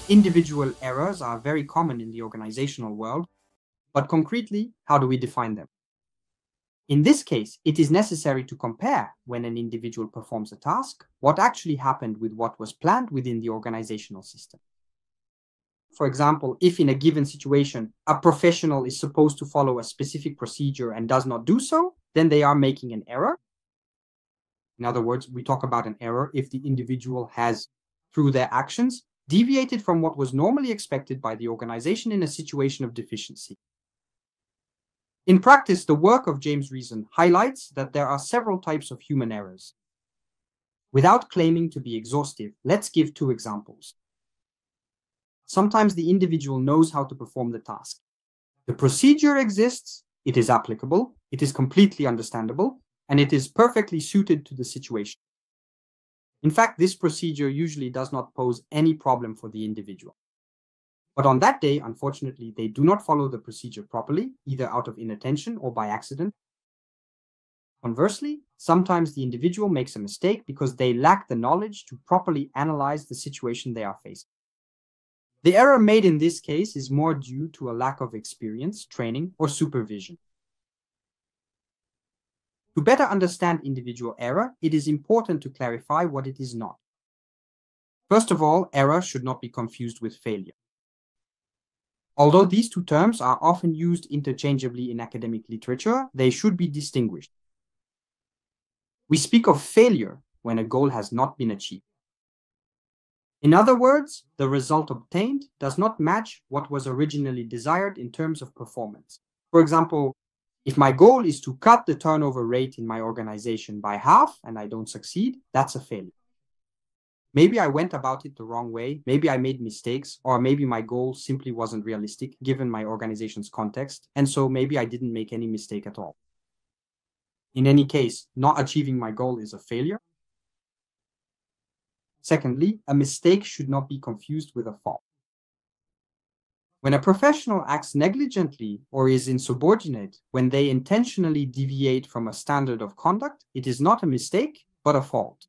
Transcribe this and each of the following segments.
Individual errors are very common in the organizational world, but concretely, how do we define them? In this case, it is necessary to compare when an individual performs a task, what actually happened with what was planned within the organizational system. For example, if in a given situation, a professional is supposed to follow a specific procedure and does not do so, then they are making an error. In other words, we talk about an error if the individual has, through their actions, deviated from what was normally expected by the organization in a situation of deficiency. In practice, the work of James Reason highlights that there are several types of human errors. Without claiming to be exhaustive, let's give two examples. Sometimes the individual knows how to perform the task. The procedure exists, it is applicable, it is completely understandable, and it is perfectly suited to the situation. In fact, this procedure usually does not pose any problem for the individual. But on that day, unfortunately, they do not follow the procedure properly, either out of inattention or by accident. Conversely, sometimes the individual makes a mistake because they lack the knowledge to properly analyze the situation they are facing. The error made in this case is more due to a lack of experience, training, or supervision. To better understand individual error, it is important to clarify what it is not. First of all, error should not be confused with failure. Although these two terms are often used interchangeably in academic literature, they should be distinguished. We speak of failure when a goal has not been achieved. In other words, the result obtained does not match what was originally desired in terms of performance. For example, if my goal is to cut the turnover rate in my organization by half and I don't succeed, that's a failure. Maybe I went about it the wrong way, maybe I made mistakes, or maybe my goal simply wasn't realistic given my organization's context, and so maybe I didn't make any mistake at all. In any case, not achieving my goal is a failure. Secondly, a mistake should not be confused with a fault. When a professional acts negligently or is insubordinate, when they intentionally deviate from a standard of conduct, it is not a mistake, but a fault.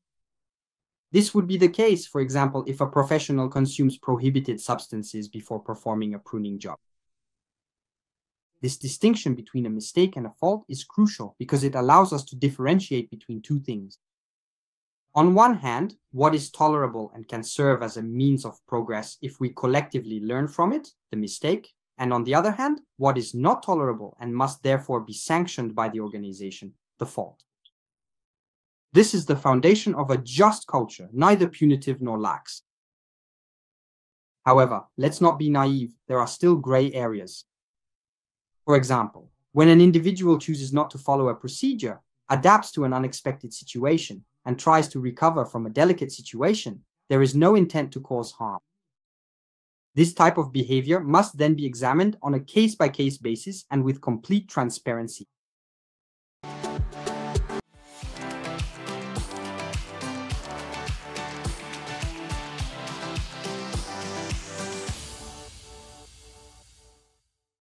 This would be the case, for example, if a professional consumes prohibited substances before performing a pruning job. This distinction between a mistake and a fault is crucial because it allows us to differentiate between two things. On one hand, what is tolerable and can serve as a means of progress if we collectively learn from it, the mistake, and on the other hand, what is not tolerable and must therefore be sanctioned by the organization, the fault. This is the foundation of a just culture, neither punitive nor lax. However, let's not be naive, there are still gray areas. For example, when an individual chooses not to follow a procedure, adapts to an unexpected situation, and tries to recover from a delicate situation, there is no intent to cause harm. This type of behavior must then be examined on a case-by-case basis and with complete transparency.